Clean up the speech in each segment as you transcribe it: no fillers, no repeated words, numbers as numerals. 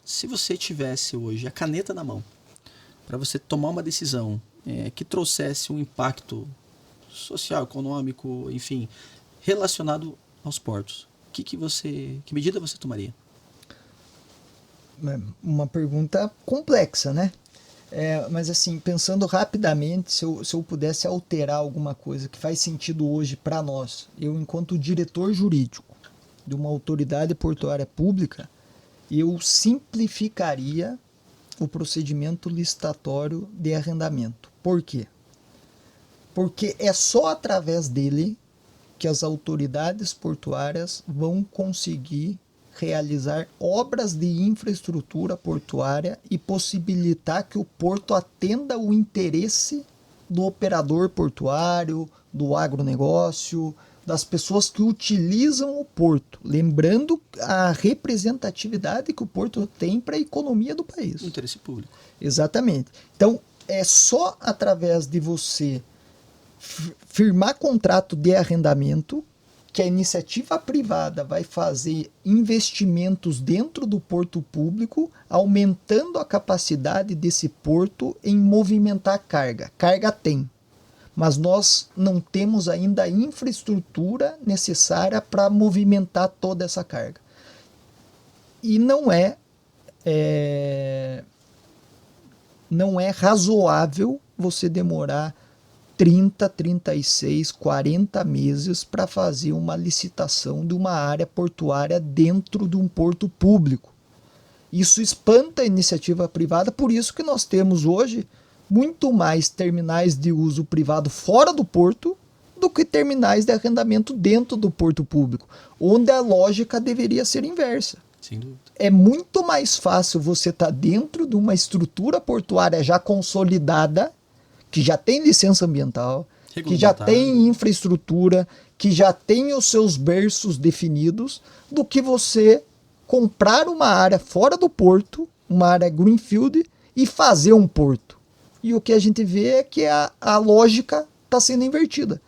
Se você tivesse hoje a caneta na mão para você tomar uma decisão que trouxesse um impacto social, econômico, enfim, relacionado aos portos, que medida você tomaria? Uma pergunta complexa, né? Mas assim, pensando rapidamente, se eu pudesse alterar alguma coisa que faz sentido hoje para nós, eu enquanto diretor jurídico de uma autoridade portuária pública, eu simplificaria o procedimento licitatório de arrendamento. Por quê? Porque é só através dele que as autoridades portuárias vão conseguir realizar obras de infraestrutura portuária e possibilitar que o porto atenda o interesse do operador portuário, do agronegócio, das pessoas que utilizam o porto. Lembrando a representatividade que o porto tem para a economia do país. O interesse público. Exatamente. Então, é só através de você firmar contrato de arrendamento que a iniciativa privada vai fazer investimentos dentro do porto público, aumentando a capacidade desse porto em movimentar carga. Carga tem, mas nós não temos ainda a infraestrutura necessária para movimentar toda essa carga. E não é razoável você demorar 30, 36, 40 meses para fazer uma licitação de uma área portuária dentro de um porto público. Isso espanta a iniciativa privada, por isso que nós temos hoje muito mais terminais de uso privado fora do porto do que terminais de arrendamento dentro do porto público, onde a lógica deveria ser inversa. Sem dúvida. É muito mais fácil você estar dentro de uma estrutura portuária já consolidada, que já tem licença ambiental, que já tem infraestrutura, que já tem os seus berços definidos, do que você comprar uma área fora do porto, uma área greenfield, e fazer um porto. E o que a gente vê é que a lógica está sendo invertida.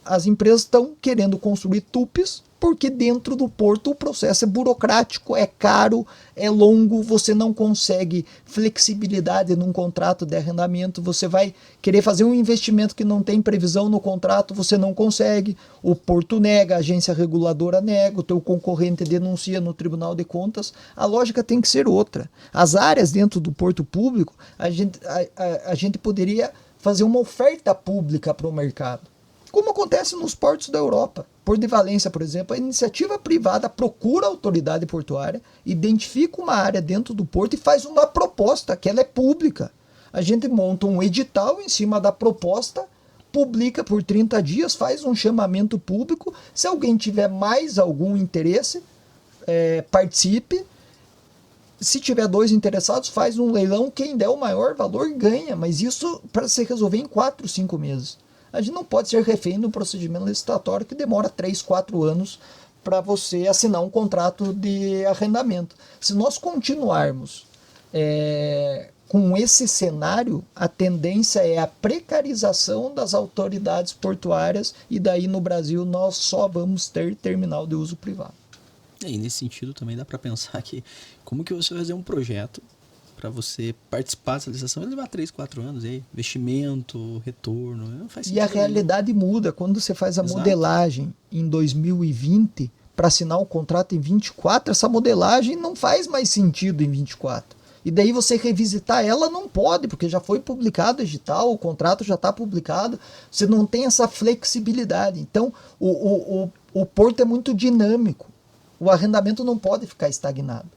As empresas estão querendo construir tupes, porque dentro do porto o processo é burocrático, é caro, é longo, você não consegue flexibilidade num contrato de arrendamento, você vai querer fazer um investimento que não tem previsão no contrato, você não consegue, o porto nega, a agência reguladora nega, o teu concorrente denuncia no Tribunal de Contas, a lógica tem que ser outra. As áreas dentro do porto público, a gente poderia fazer uma oferta pública para o mercado, como acontece nos portos da Europa. Porto de Valência, por exemplo, a iniciativa privada procura a autoridade portuária, identifica uma área dentro do porto e faz uma proposta, que ela é pública. A gente monta um edital em cima da proposta, publica por 30 dias, faz um chamamento público. Se alguém tiver mais algum interesse, participe. Se tiver 2 interessados, faz um leilão. Quem der o maior valor ganha, mas isso para se resolver em 4, 5 meses. A gente não pode ser refém do procedimento licitatório que demora 3, 4 anos para você assinar um contrato de arrendamento. Se nós continuarmos com esse cenário, a tendência é a precarização das autoridades portuárias e daí no Brasil nós só vamos ter terminal de uso privado. E nesse sentido também dá para pensar que como que você vai fazer um projeto para você participar dessa licitação, vai levar 3, 4 anos aí, investimento, retorno, não faz sentido. E a realidade muda quando você faz a modelagem em 2020 para assinar um contrato em 24, essa modelagem não faz mais sentido em 24. E daí você revisitar ela não pode, porque já foi publicado o edital, o contrato já está publicado, você não tem essa flexibilidade. Então o porto é muito dinâmico, o arrendamento não pode ficar estagnado.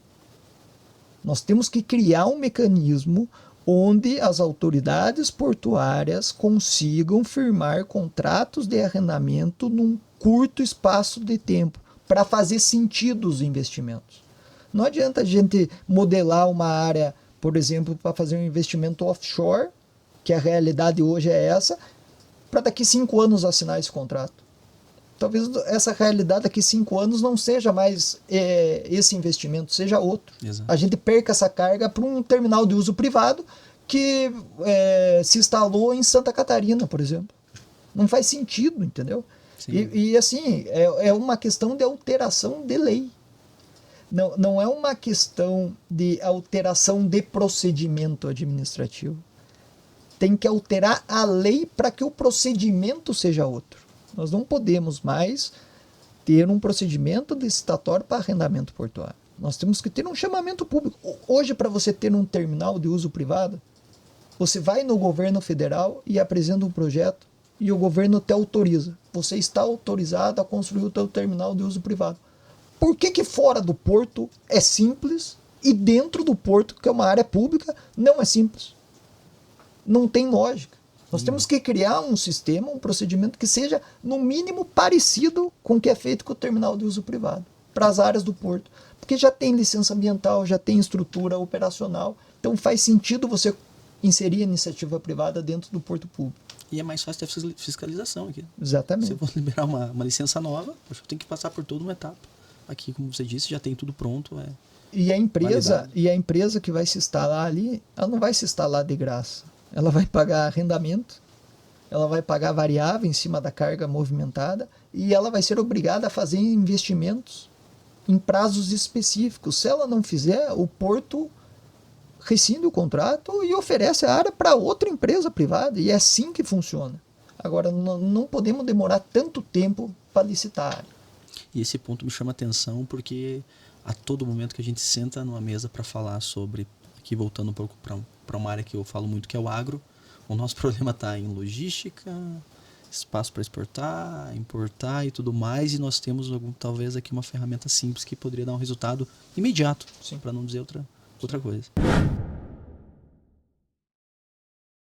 Nós temos que criar um mecanismo onde as autoridades portuárias consigam firmar contratos de arrendamento num curto espaço de tempo para fazer sentido os investimentos. Não adianta a gente modelar uma área, por exemplo, para fazer um investimento offshore, que a realidade hoje é essa, para daqui 5 anos assinar esse contrato. Talvez essa realidade daqui 5 anos não seja mais esse investimento, seja outro. Exato. A gente perca essa carga para um terminal de uso privado que se instalou em Santa Catarina, por exemplo. Não faz sentido, entendeu? E assim, é uma questão de alteração de lei. Não é uma questão de alteração de procedimento administrativo. Tem que alterar a lei para que o procedimento seja outro. Nós não podemos mais ter um procedimento licitatório para arrendamento portuário. Nós temos que ter um chamamento público. Hoje, para você ter um terminal de uso privado, você vai no governo federal e apresenta um projeto e o governo te autoriza. Você está autorizado a construir o teu terminal de uso privado. Por que fora do porto é simples e dentro do porto, que é uma área pública, não é simples? Não tem lógica. Nós temos que criar um sistema, um procedimento que seja, no mínimo, parecido com o que é feito com o terminal de uso privado, para as áreas do porto. Porque já tem licença ambiental, já tem estrutura operacional, então faz sentido você inserir a iniciativa privada dentro do porto público. E é mais fácil ter fiscalização aqui. Exatamente. Se eu vou liberar uma licença nova, eu tenho que passar por toda uma etapa. Aqui, como você disse, já tem tudo pronto. E a empresa que vai se instalar ali, ela não vai se instalar de graça. Ela vai pagar arrendamento, ela vai pagar variável em cima da carga movimentada e ela vai ser obrigada a fazer investimentos em prazos específicos. Se ela não fizer, o porto rescinde o contrato e oferece a área para outra empresa privada. E é assim que funciona. Agora, não podemos demorar tanto tempo para licitar a área. E esse ponto me chama atenção porque a todo momento que a gente senta numa mesa para falar sobre, aqui voltando um pouco para uma área que eu falo muito, que é o agro, o nosso problema está em logística, espaço para exportar, importar e tudo mais, e nós temos talvez aqui uma ferramenta simples que poderia dar um resultado imediato, para não dizer outra coisa.